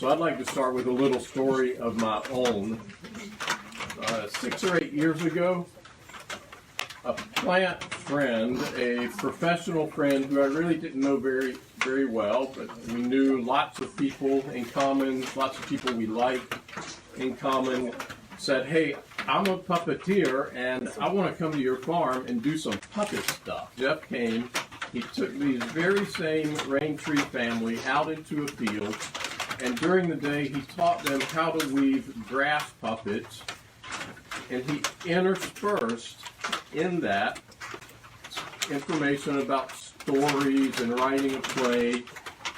So I'd like to start with a little story of my own. 6 or 8 years ago, a plant friend, a professional friend who I really didn't know very, very well, but we knew lots of people in common, lots of people we liked in common, said, hey, I'm a puppeteer and I want to come to your farm and do some puppet stuff. Jeff came, he took these very same rain tree family out into a field, and during the day he taught them how to weave grass puppets, and he interspersed in that information about stories and writing a play,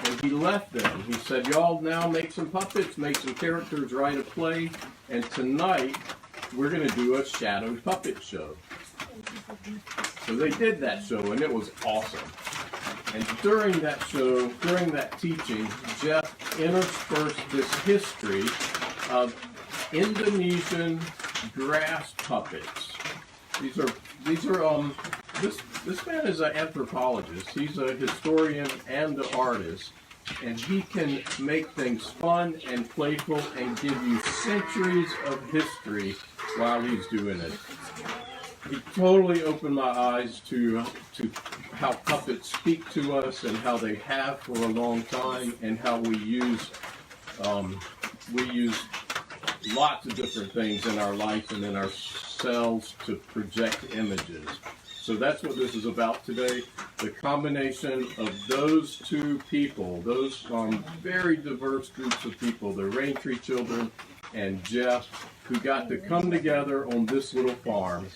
and he left them. He said, y'all now make some puppets, make some characters, write a play, and tonight we're going to do a shadow puppet show. So they did that show, and it was awesome. And during that show, during that teaching, Jeff interspersed this history of Indonesian grass puppets. This man is an anthropologist. He's a historian and an artist, and he can make things fun and playful and give you centuries of history while he's doing it. He totally opened my eyes to how puppets speak to us and how they have for a long time, and how we use lots of different things in our life and in ourselves to project images. So that's what this is about today. The combination of those two people, those very diverse groups of people, the Rain Tree Children and Jeff, who got to come together on this little farm.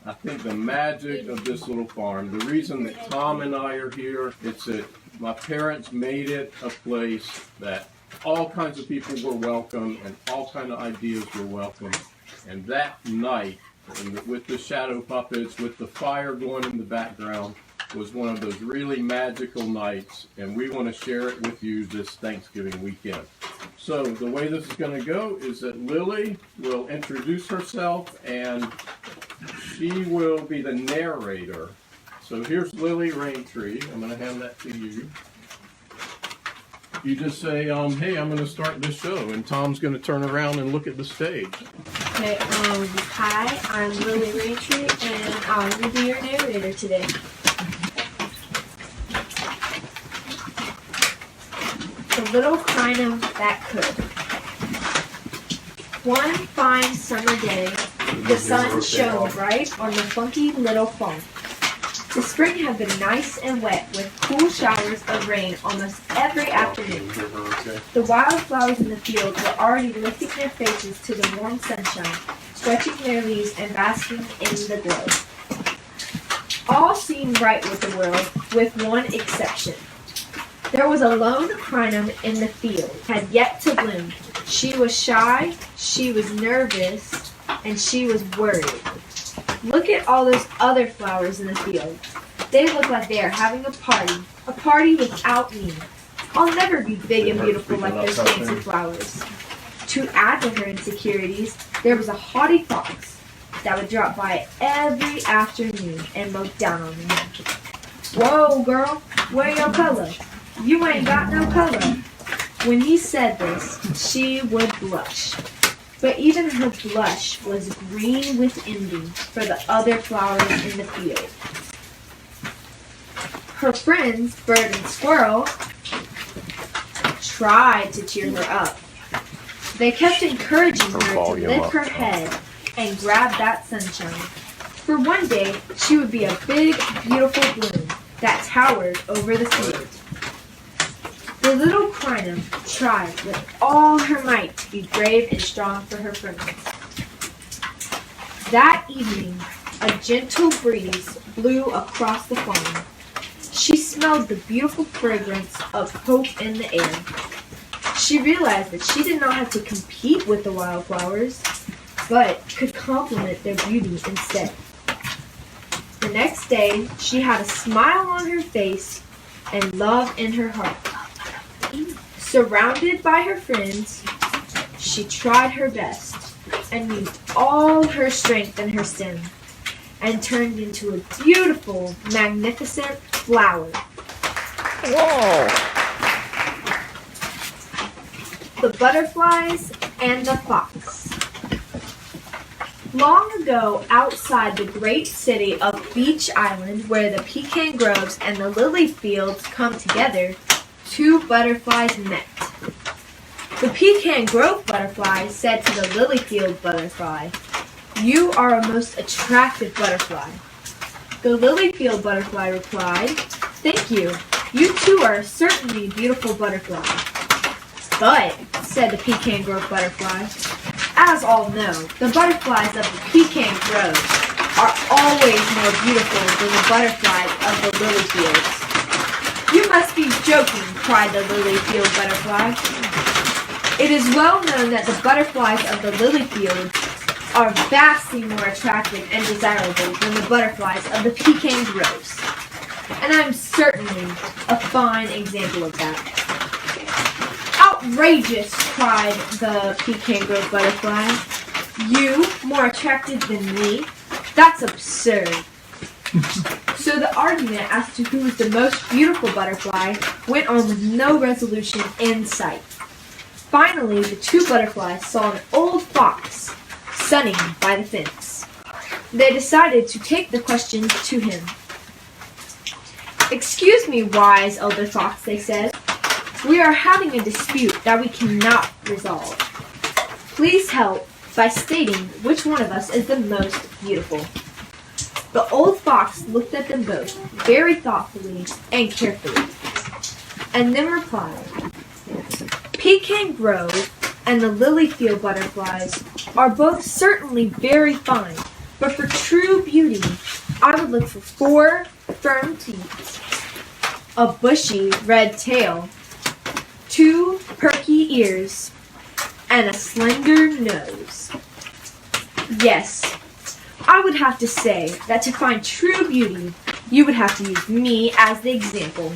I think the magic of this little farm, the reason that Tom and I are here, it's that my parents made it a place that all kinds of people were welcome and all kinds of ideas were welcome. And that night, with the shadow puppets, with the fire going in the background, was one of those really magical nights, and we want to share it with you this Thanksgiving weekend. So the way this is going to go is that Lily will introduce herself, and she will be the narrator. So here's Lily Raintree. I'm going to hand that to you. You just say, hey, I'm going to start this show, and Tom's going to turn around and look at the stage. Okay, hi, I'm Lily Raintree, and I'm going to be your narrator today. The Little Crino That Could. One fine summer day, the sun shone bright on the funky little farm. The spring had been nice and wet, with cool showers of rain almost every afternoon. The wildflowers in the field were already lifting their faces to the warm sunshine, stretching their leaves and basking in the glow. All seemed right with the world, with one exception. There was a lone crinum in the field, had yet to bloom. She was shy, she was nervous, and she was worried. Look at all those other flowers in the field. They look like they are having a party without me. I'll never be big and beautiful like those fancy flowers. To add to her insecurities, there was a haughty fox that would drop by every afternoon and look down on me. Whoa, girl, where your color? You ain't got no color. When he said this, she would blush. But even her blush was green with envy for the other flowers in the field. Her friends, Bird and Squirrel, tried to cheer her up. They kept encouraging her to lift her head and grab that sunshine. For one day, she would be a big, beautiful bloom that towered over the field. The little crinum tried with all her might to be brave and strong for her friends. That evening, a gentle breeze blew across the farm. She smelled the beautiful fragrance of hope in the air. She realized that she did not have to compete with the wildflowers, but could complement their beauty instead. The next day, she had a smile on her face and love in her heart. Surrounded by her friends, she tried her best and used all her strength and her stem and turned into a beautiful, magnificent flower. Whoa! The Butterflies and the Fox. Long ago, outside the great city of Beach Island, where the pecan groves and the lily fields come together, two butterflies met. The pecan grove butterfly said to the lily field butterfly, "You are a most attractive butterfly." The lily field butterfly replied, "Thank you. You too are certainly a beautiful butterfly." "But," said the pecan grove butterfly, "as all know, the butterflies of the pecan grove are always more beautiful than the butterflies of the lily fields." "You must be joking," cried the lily field butterfly. "It is well known that the butterflies of the lily field are vastly more attractive and desirable than the butterflies of the pecan groves. And I'm certainly a fine example of that." "Outrageous!" cried the pecan grove butterfly. "You more attractive than me? That's absurd." So the argument as to who was the most beautiful butterfly went on with no resolution in sight. Finally, the two butterflies saw an old fox sunning by the fence. They decided to take the question to him. "Excuse me, wise elder fox," they said. "We are having a dispute that we cannot resolve. Please help by stating which one of us is the most beautiful." The old fox looked at them both very thoughtfully and carefully, and then replied, "Pecan Grove and the lily field butterflies are both certainly very fine, but for true beauty, I would look for 4 firm teeth, a bushy red tail, 2 perky ears, and a slender nose." Yes, I would have to say that to find true beauty, you would have to use me as the example.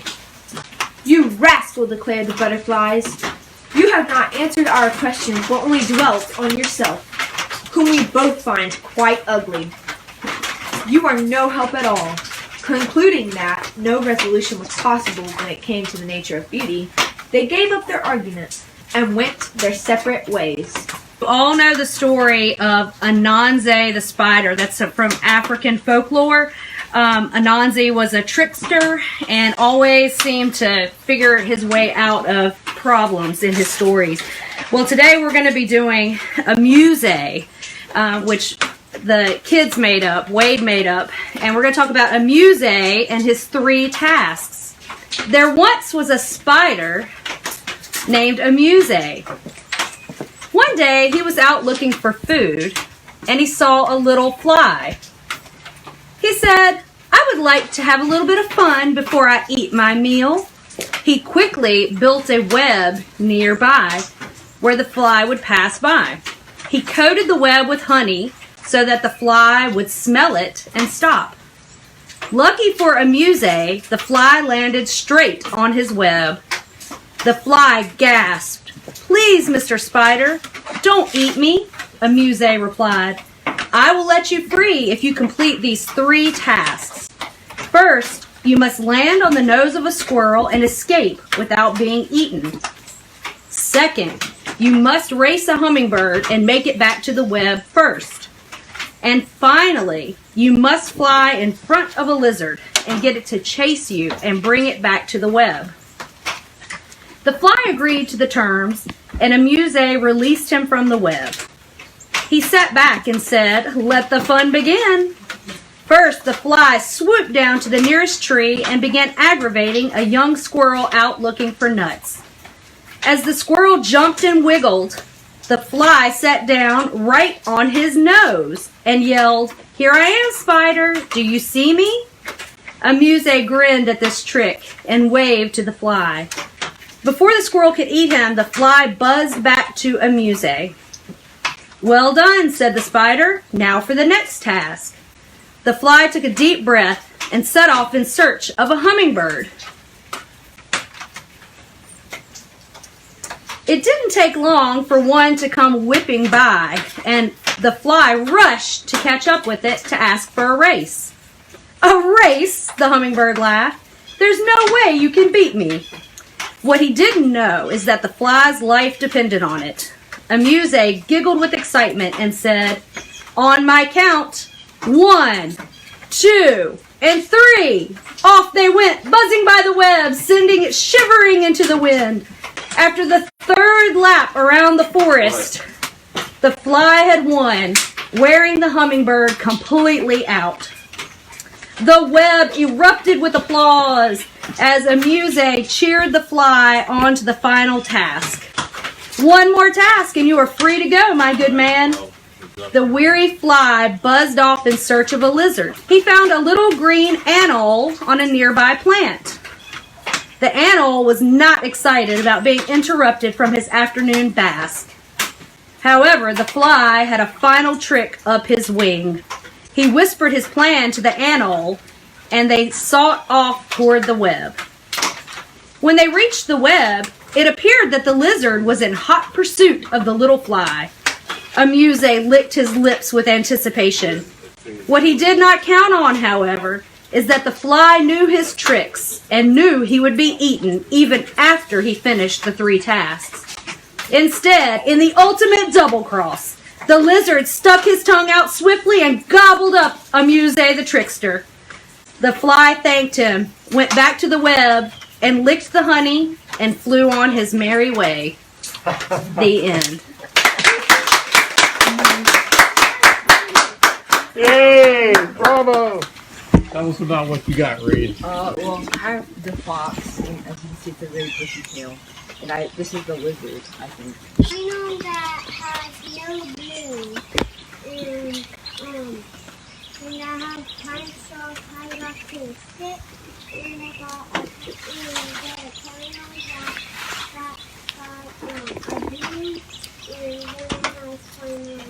"You rascal," declared the butterflies. "You have not answered our questions, but only dwelt on yourself, whom we both find quite ugly. You are no help at all." Concluding that no resolution was possible when it came to the nature of beauty, they gave up their argument and went their separate ways. You all know the story of Anansi the spider. That's from African folklore. Anansi was a trickster and always seemed to figure his way out of problems in his stories. Well, today we're going to be doing a muse, which the kids made up, Wade made up, and we're going to talk about a muse and his 3 tasks. There once was a spider named Amuse. One day he was out looking for food and he saw a little fly. He said, "I would like to have a little bit of fun before I eat my meal." He quickly built a web nearby where the fly would pass by. He coated the web with honey so that the fly would smell it and stop. Lucky for Amuse, the fly landed straight on his web. The fly gasped, "Please, Mr. Spider, don't eat me." Amuse replied, "I will let you free if you complete these 3 tasks. First, you must land on the nose of a squirrel and escape without being eaten. Second, you must race a hummingbird and make it back to the web first. And finally, you must fly in front of a lizard and get it to chase you and bring it back to the web." The fly agreed to the terms, and Amuse released him from the web. He sat back and said, "Let the fun begin." First, the fly swooped down to the nearest tree and began aggravating a young squirrel out looking for nuts. As the squirrel jumped and wiggled, the fly sat down right on his nose and yelled, "Here I am, Spider. Do you see me?" Amuse grinned at this trick and waved to the fly. Before the squirrel could eat him, the fly buzzed back to Amuse. "Well done," said the spider. "Now for the next task." The fly took a deep breath and set off in search of a hummingbird. It didn't take long for one to come whipping by, and the fly rushed to catch up with it to ask for a race. "A race?" the hummingbird laughed. "There's no way you can beat me." What he didn't know is that the fly's life depended on it. Amuse giggled with excitement and said, "On my count, 1, 2, and 3. Off they went, buzzing by the web, sending it shivering into the wind. After the third lap around the forest, the fly had won, wearing the hummingbird completely out. The web erupted with applause as Amuse cheered the fly on to the final task. "One more task and you are free to go, my good man." The weary fly buzzed off in search of a lizard. He found a little green anole on a nearby plant. The anole was not excited about being interrupted from his afternoon bask. However, the fly had a final trick up his wing. He whispered his plan to the anole, and they sought off toward the web. When they reached the web, it appeared that the lizard was in hot pursuit of the little fly. Amuse licked his lips with anticipation. What he did not count on, however, is that the fly knew his tricks and knew he would be eaten even after he finished the 3 tasks. Instead, in the ultimate double cross, the lizard stuck his tongue out swiftly and gobbled up Amuse the trickster. The fly thanked him, went back to the web, and licked the honey and flew on his merry way. The end. Yay! Bravo! Tell us about what you got, Reed. Well, I have the fox, and as you can see, it's a very bushy tail. And this is the lizard, I think. I know that has no blue, and I have pine straws tied up to a stick, and I got a tail that a blue and very nice pine.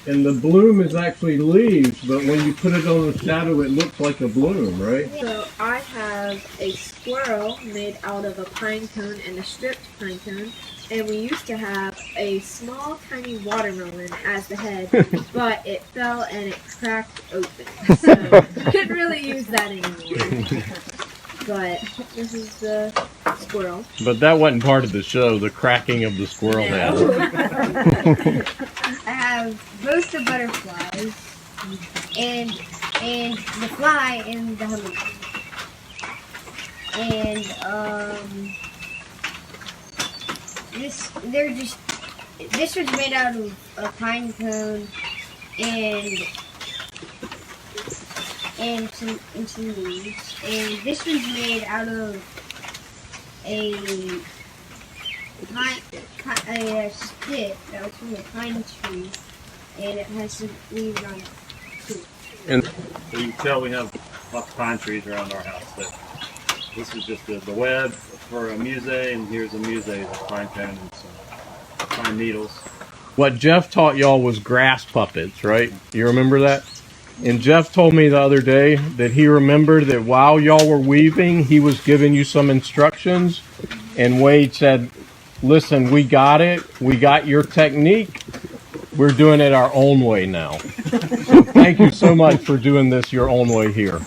And the bloom is actually leaves, but when you put it on the shadow, it looks like a bloom, right? So I have a squirrel made out of a pine cone and a stripped pine cone. And we used to have a small tiny watermelon as the head, but it fell and it cracked open. So couldn't really use that anymore. But this is the squirrel. But that wasn't part of the show, the cracking of the squirrel head. I have both the butterflies and the fly and the hummingbird. And this was made out of a pine cone and some leaves. And this one's made out of a stick that was from a pine tree, and it has some leaves on it too. And So you can tell we have lots of pine trees around our house. But this is just the web for Amuse, and here's Amuse, the pine cone and some pine needles. what Jeff taught y'all was grass puppets, right? You remember that? And Jeff told me the other day that he remembered that while y'all were weaving, he was giving you some instructions, and Wade said, "Listen, we got it. We got your technique. We're doing it our own way now." So thank you so much for doing this your own way here.